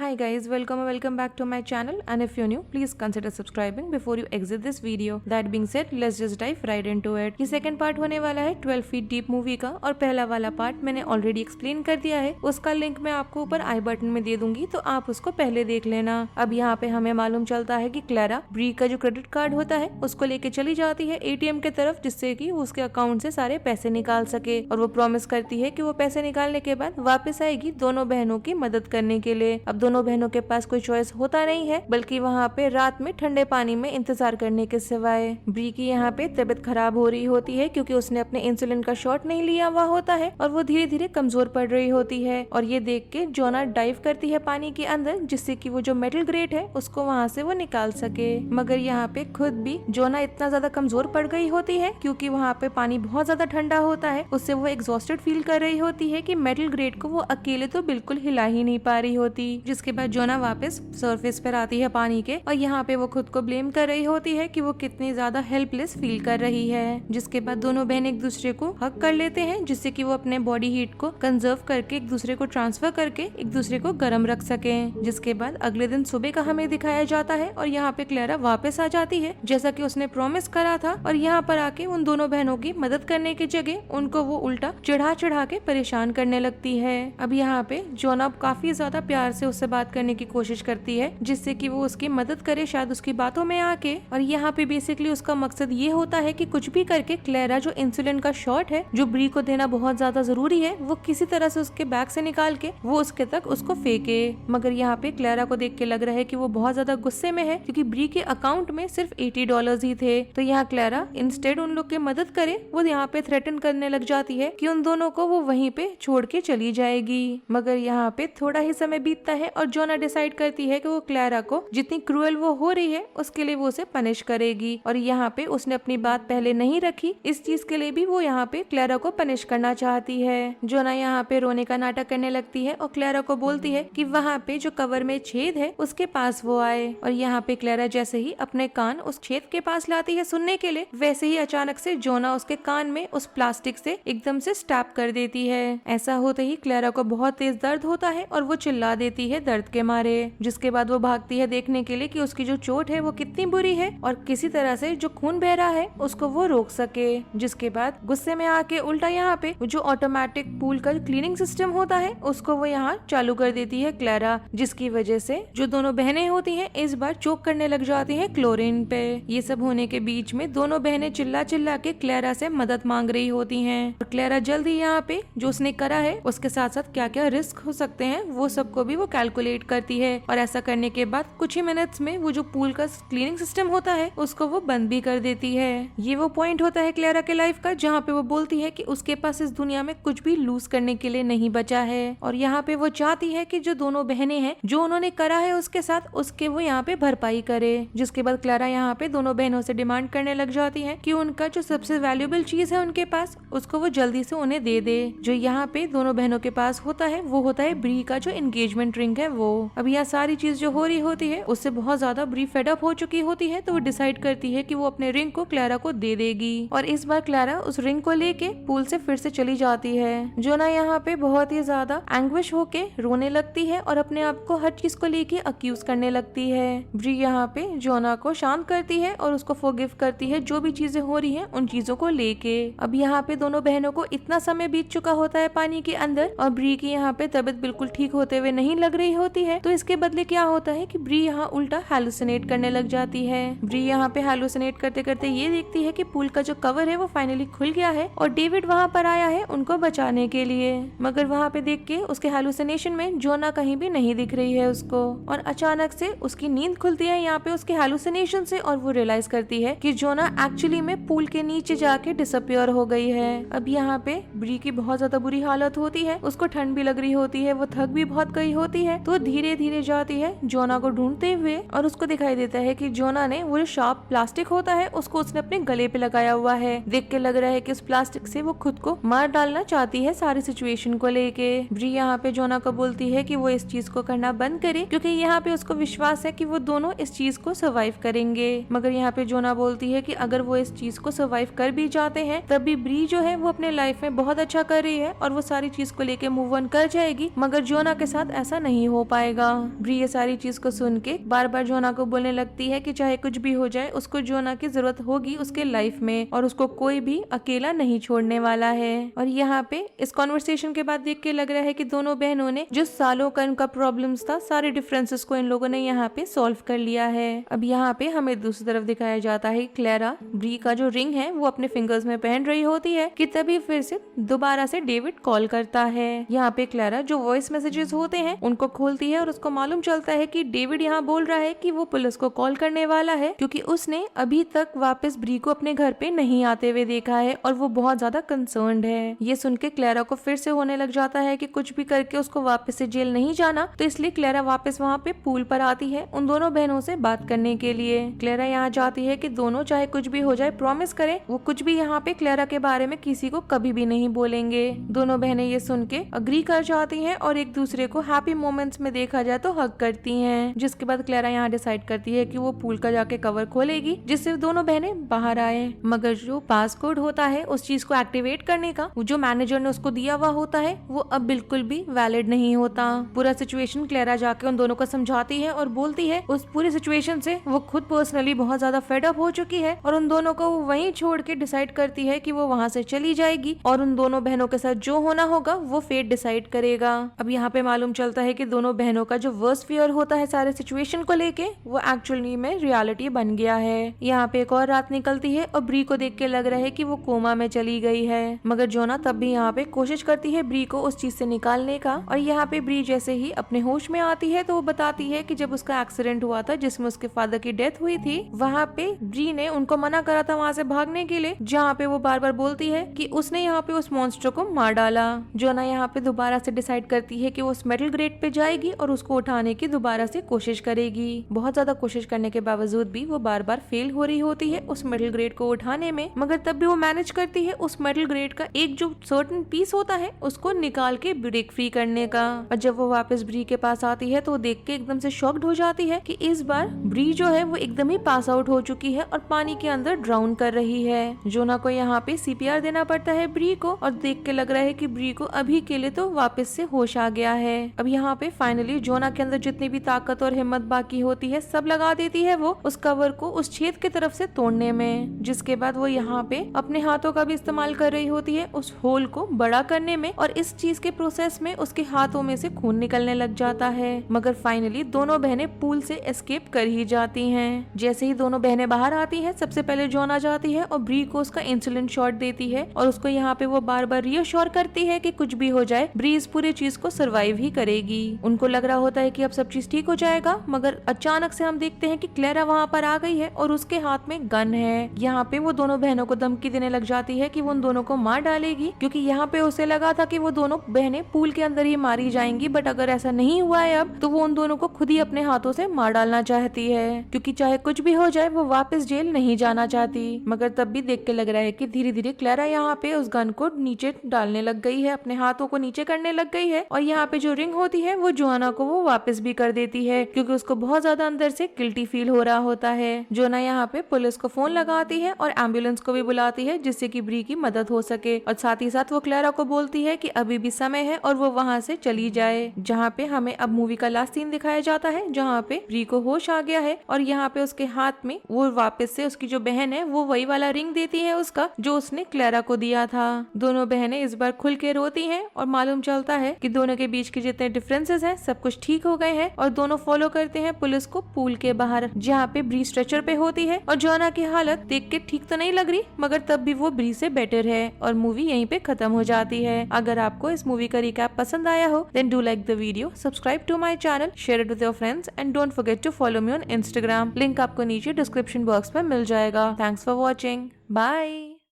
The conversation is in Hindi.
Hi guys, welcome back to my channel, and if you're new, please consider subscribing before you exit this video. That being said, let's just dive right into it. ये सेकंड पार्ट होने वाला है 12 फीट डीप मूवी का, और पहला वाला पार्ट मैंने ऑलरेडी एक्सप्लेन कर दिया है। उसका लिंक मैं आपको ऊपर आई बटन में दे दूंगी, तो आप उसको पहले देख लेना। अब यहाँ पे हमें मालूम चलता है कि क्लेरा ब्री का जो क्रेडिट कार्ड होता है उसको लेके चली जाती है एटीएम के तरफ, जिससे कि वो उसके अकाउंट से सारे पैसे निकाल सके, और वो प्रॉमिस करती है कि वो पैसे निकालने के बाद वापस आएगी दोनों बहनों की मदद करने के लिए। अब दोनों बहनों के पास कोई चॉइस होता नहीं है, बल्कि वहाँ पे रात में ठंडे पानी में इंतजार करने के सिवाय। ब्री की यहाँ पे तबीयत खराब हो रही होती है क्योंकि उसने अपने इंसुलिन का शॉट नहीं लिया हुआ होता है, और वो धीरे धीरे कमजोर पड़ रही होती है। और ये देख के जोना डाइव करती है पानी के अंदर, जिससे कि वो जो मेटल ग्रेट है उसको वहाँ से वो निकाल सके। मगर यहाँ पे खुद भी जोना इतना ज्यादा कमजोर पड़ गई होती है क्योंकि वहाँ पे पानी बहुत ज्यादा ठंडा होता है। उससे वो एग्जॉस्टेड फील कर रही होती है कि मेटल ग्रेट को वो अकेले तो बिल्कुल हिला ही नहीं पा रही होती। जिसके बाद जोना वापस सरफेस पर आती है पानी के, और यहाँ पे वो खुद को ब्लेम कर रही होती है कि वो कितनी ज्यादा हेल्पलेस फील कर रही है। जिसके बाद दोनों बहन एक दूसरे को हक कर लेते हैं, जिससे कि वो अपने बॉडी हीट को कंजर्व करके एक दूसरे को ट्रांसफर करके एक दूसरे को गर्म रख सके। जिसके बाद अगले दिन सुबह का हमें दिखाया जाता है, और यहाँ पे क्लेरा वापस आ जाती है जैसा कि उसने प्रॉमिस करा था, और यहाँ पर आके उन दोनों बहनों की मदद करने की जगह उनको वो उल्टा चढ़ा के परेशान करने लगती है। अब यहाँ पे जोना काफी ज्यादा प्यार से उससे बात करने की कोशिश करती है, जिससे कि वो उसकी मदद करे शायद उसकी बातों में आके। और यहाँ पे बेसिकली उसका मकसद ये होता है कि कुछ भी करके क्लेरा जो इंसुलिन का शॉट है जो ब्री को देना बहुत ज्यादा जरूरी है, वो किसी तरह से उसके बैग से निकाल के वो उसके तक उसको फेंके। मगर यहाँ पे क्लेरा को देख के लग रहा है कि वो बहुत ज्यादा गुस्से में है क्योंकि ब्री के अकाउंट में सिर्फ $80 ही थे। तो यहाँ क्लेरा इंस्टेड उन लोग की मदद करे, वो यहाँ पे थ्रेटन करने लग जाती है कि उन दोनों को वो वहीं पे छोड़ के चली जाएगी। मगर यहाँ पे थोड़ा ही समय बीतता है और जोना डिसाइड करती है कि वो क्लेरा को जितनी क्रूएल वो हो रही है उसके लिए वो उसे पनिश करेगी। और यहाँ पे उसने अपनी बात पहले नहीं रखी, इस चीज के लिए भी वो यहाँ पे क्लेरा को पनिश करना चाहती है। जोना यहाँ पे रोने का नाटक करने लगती है और क्लेरा को बोलती है कि वहाँ पे जो कवर में छेद है उसके पास वो आए। और यहाँ पे क्लेरा जैसे ही अपने कान उस छेद के पास लाती है सुनने के लिए, वैसे ही अचानक से जोना उसके कान में उस प्लास्टिक से एकदम से स्टैप कर देती है। ऐसा होते ही क्लेरा को बहुत तेज दर्द होता है और वो चिल्ला देती है दर्द के मारे। जिसके बाद वो भागती है देखने के लिए कि उसकी जो चोट है वो कितनी बुरी है, और किसी तरह से जो खून बह रहा है उसको वो रोक सके। जिसके बाद गुस्से में आके उल्टा यहाँ पे जो ऑटोमेटिक पूल का क्लीनिंग सिस्टम होता है उसको वो यहाँ चालू कर देती है क्लेरा, जिसकी वजह से जो दोनों बहनें होती हैं इस बार चोक करने लग जाती हैं क्लोरीन पे। ये सब होने के बीच में दोनों बहनें चिल्ला चिल्ला के क्लेरा से मदद मांग रही होती हैं, और क्लेरा जल्दी यहाँ पे जो उसने करा है उसके साथ साथ क्या क्या रिस्क हो सकते हैं वो सबको भी वो कैलकुलेट करती है। और ऐसा करने के बाद कुछ ही मिनट्स में वो जो पूल का क्लीनिंग सिस्टम होता है उसको वो बंद भी कर देती है। ये वो पॉइंट होता है क्लेरा के लाइफ का जहाँ पे वो बोलती है कि उसके पास इस दुनिया में कुछ भी लूज करने के लिए नहीं बचा है, और यहाँ पे वो चाहती है कि जो दोनों बहनें हैं जो उन्होंने करा है उसके साथ उसके वो यहाँ पे भरपाई करे। जिसके बाद क्लेरा यहाँ पे दोनों बहनों से डिमांड करने लग जाती है कि उनका जो सबसे वैल्यूएबल चीज है उनके पास उसको वो जल्दी से उन्हें दे दे। जो यहाँ पे दोनों बहनों के पास होता है वो होता है ब्री का जो एंगेजमेंट रिंग है वो। अब यहाँ सारी चीज जो हो रही होती है उससे बहुत ज्यादा ब्री फेड अप हो चुकी होती है, तो वो डिसाइड करती है कि वो अपने रिंग को क्लेरा को दे देगी। और इस बार क्लेरा उस रिंग को लेके पूल से फिर से चली जाती है। जोना यहाँ पे बहुत ही ज्यादा एंग्विश होके रोने लगती है और अपने आप को हर चीज को लेके अक्यूज करने लगती है। ब्री यहाँ पे जोना को शांत करती है और उसको फॉरगिव करती है जो भी चीजें हो रही है उन चीजों को लेके। अब यहाँ पे दोनों बहनों को इतना समय बीत चुका होता है पानी के अंदर, और ब्री की यहाँ पे तबीयत बिल्कुल ठीक होते हुए नहीं लग रही होती है। तो इसके बदले क्या होता है कि ब्री यहाँ उल्टा हैलुसिनेट करने लग जाती है। ब्री यहाँ पे हैलुसिनेट करते करते ये देखती है कि पूल का जो कवर है वो फाइनली खुल गया है और डेविड वहाँ पर आया है उनको बचाने के लिए। मगर वहाँ पे देख के उसके हैलुसिनेशन में जोना कहीं भी नहीं दिख रही है उसको, और अचानक से उसकी नींद खुलती है यहाँ पे उसके हैलुसिनेशन से, और वो रियलाइज करती है कि जोना एक्चुअली में पूल के नीचे जाके डिसअपियर हो गई है। अब यहाँ पे ब्री की बहुत ज्यादा बुरी हालत होती है, उसको ठंड भी लग रही होती है, वो थक भी बहुत गई होती है। तो धीरे धीरे जाती है जोना को ढूंढते हुए, और उसको दिखाई देता है कि जोना ने वो जो शार्प प्लास्टिक होता है उसको उसने अपने गले पे लगाया हुआ है। देख के लग रहा है कि उस प्लास्टिक से वो खुद को मार डालना चाहती है सारी सिचुएशन को लेके। ब्री यहाँ पे जोना को बोलती है कि वो इस चीज को करना बंद करे क्योंकि यहाँ पे उसको विश्वास है कि वो दोनों इस चीज को सर्वाइव करेंगे। मगर यहाँ पे जोना बोलती है कि अगर वो इस चीज को सर्वाइव कर भी जाते हैं तब भी ब्री जो है वो अपने लाइफ में बहुत अच्छा कर रही है और वो सारी चीज को लेके मूव ऑन कर जाएगी। मगर जोना के साथ ऐसा नहीं हो पाएगा। ब्री ये सारी चीज को सुन के बार बार जोना को बोलने लगती है कि चाहे कुछ भी हो जाए उसको जोना की जरूरत होगी उसके लाइफ में और उसको कोई भी अकेला नहीं छोड़ने वाला है। और यहाँ पे इस कॉन्वर्सेशन के बाद देख के लग रहा है कि दोनों बहनों ने जो सालों का इनका प्रॉब्लम्स था सारे डिफरेंसेस को इन लोगों ने यहाँ पे सॉल्व कर लिया है। अब यहाँ पे हमें दूसरी तरफ दिखाया जाता है क्लेरा ब्री का जो रिंग है वो अपने फिंगर्स में पहन रही होती है कि तभी फिर से दोबारा से डेविड कॉल करता है। यहाँ पे क्लेरा जो वॉइस मैसेजेस होते हैं उनको खोलती है और उसको मालूम चलता है कि डेविड यहाँ बोल रहा है कि वो पुलिस को कॉल करने वाला है क्योंकि उसने अभी तक वापस ब्री को अपने घर पे नहीं आते हुए देखा है और वो बहुत ज्यादा कंसर्न्ड है। ये सुन के क्लेरा को फिर से होने लग जाता है कि कुछ भी करके उसको वापस से जेल नहीं जाना, तो इसलिए क्लेरा वापस वहाँ पे पूल पर आती है उन दोनों बहनों से बात करने के लिए। क्लेरा यहाँ चाहती है कि दोनों चाहे कुछ भी हो जाए प्रॉमिस करें वो कुछ भी यहाँ पे क्लेरा के बारे में किसी को कभी भी नहीं बोलेंगे। दोनों बहनें ये सुन के अग्री कर जाती हैं और एक दूसरे को हैप्पी मोमेंट्स में देखा जाए तो हग करती हैं। जिसके बाद क्लेरा यहाँ डिसाइड करती है कि वो पूल का जाके कवर खोलेगी जिससे दोनों बहनें बाहर आए। मगर जो पासकोड होता है उस चीज को एक्टिवेट करने का जो मैनेजर ने उसको दिया हुआ होता है वो अब बिल्कुल भी वैलिड नहीं होता। पूरा सिचुएशन क्लेरा जाके उन दोनों को समझाती है और बोलती है उस पूरी सिचुएशन से वो खुद पर्सनली बहुत ज्यादा फेड अप हो चुकी है और उन दोनों को वो वहीं छोड़ के डिसाइड करती है कि वो वहाँ से चली जाएगी और उन दोनों बहनों के साथ जो होना होगा वो फेट डिसाइड करेगा। अब यहाँ पे मालूम चलता है कि दोनों बहनों का जो वर्स्ट फियर होता है सारे सिचुएशन को लेके वो एक्चुअली में रियलिटी बन गया है। यहाँ पे एक और रात निकलती है और ब्री को देख के लग रहा है कि वो कोमा में चली गई है। मगर जोना तब भी यहाँ पे कोशिश करती है ब्री को उस चीज से निकालने का और यहाँ पे ब्री जैसे ही अपने होश में आती है तो वो बताती है कि जब उसका एक्सीडेंट हुआ था जिसमें उसके फादर की डेथ हुई थी वहाँ पे ब्री ने उनको मना करा था वहाँ से भागने के लिए, जहाँ पे वो बार बार बोलती है कि उसने यहाँ पे उस मॉन्स्टर को मार डाला। जोना यहाँ पे दोबारा से डिसाइड करती है कि वो उस मेटल ग्रेट पे जाएगी और उसको उठाने की दोबारा से कोशिश करेगी। बहुत ज्यादा कोशिश करने के बावजूद भी वो बार बार फेल हो रही होती है उस मेटल ग्रेट को उठाने में, मगर तब भी वो मैनेज करती है उस मेटल ग्रेट का एक जो सर्टेन पीस होता है उसको निकाल के ब्रेक फ्री करने का। और जब वो वापस ब्री के पास आती है तो वो देख के एकदम से शॉक्ड हो जाती है कि इस बार ब्री जो है वो एकदम ही पास आउट हो चुकी है और पानी के अंदर ड्राउन कर रही है। जोना को यहाँ पे सीपीआर देना पड़ता है ब्री को और देख के लग रहा है कि ब्री को अभी के लिए तो वापस से होश आ गया है। अब यहाँ पे फाइनली जोना के अंदर जितनी भी ताकत और हिम्मत बाकी होती है सब लगा देती है वो उस कवर को उस छेद की तरफ से तोड़ने में, जिसके बाद वो यहाँ पे अपने हाथों का भी इस्तेमाल कर रही होती है उस होल को बड़ा करने में और इस चीज के प्रोसेस में उसके हाथों में से खून निकलने लग जाता है। मगर फाइनली दोनों बहनें पूल से एस्केप कर ही जाती हैं। जैसे ही दोनों बहनें बाहर आती हैं सबसे पहले जोना जाती है और ब्री को उसका इंसुलिन शॉट देती है और उसको यहाँ पे वो बार बार रीअश्योर करती है कि कुछ भी हो जाए ब्री इस पूरी चीज को सरवाइव ही करेगी। उनको लग रहा होता है कि अब सब चीज ठीक हो जाएगा, मगर अचानक से हम देखते हैं कि क्लेरा वहाँ पर आ गई है और उसके हाथ में गन है। यहाँ पे वो दोनों बहनों को धमकी देने लग जाती है कि वो उन दोनों को मार डालेगी, क्योंकि यहाँ पे उसे लगा था कि वो दोनों बहनें पूल के अंदर ही मारी जाएंगी, बट अगर ऐसा नहीं हुआ है अब तो वो उन दोनों को खुद ही अपने हाथों से मार डालना चाहती है, क्योंकि चाहे कुछ भी हो जाए वो वापस जेल नहीं जाना चाहती। मगर तब भी देख के लग रहा है कि धीरे धीरे क्लेरा यहाँ पे उस गन को नीचे डालने लग गई है, अपने हाथों को नीचे करने लग गई है और यहाँ पे जो रिंग होती है वो जोना को वो वापस भी कर देती है, क्योंकि उसको बहुत ज्यादा अंदर से गिल्टी फील हो रहा होता है। जोना यहाँ पे पुलिस को फोन लगाती है और एम्बुलेंस को भी बुलाती है जिससे कि ब्री की मदद हो सके, और साथ ही साथ वो क्लेरा को बोलती है कि अभी भी समय है और वो वहाँ से चली जाए। जहाँ पे हमें अब मूवी का लास्ट सीन दिखाया जाता है जहाँ पे ब्री को होश आ गया है और यहाँ पे उसके हाथ में वो वापस से उसकी जो बहन है वो वही वाला रिंग देती है उसका जो उसने क्लेरा को दिया था। दोनों बहनें इस बार खुल के रोती हैं और मालूम चलता है कि दोनों के बीच के जितने डिफरेंसेस हैं सब कुछ ठीक हो गए हैं और दोनों फॉलो करते हैं पुलिस को पूल के बाहर, जहाँ पे ब्री स्ट्रेचर पे होती है और जोना की हालत देख के ठीक तो नहीं लग रही, मगर तब भी वो ब्री से बेटर है और मूवी यहीं पे खत्म हो जाती है। अगर आपको इस मूवी का रिकैप पसंद आया हो then do like the video, subscribe to my channel, share it with your friends and don't forget to follow me on Instagram. Link आपको नीचे डिस्क्रिप्शन बॉक्स में मिल जाएगा। Thanks for watching, bye.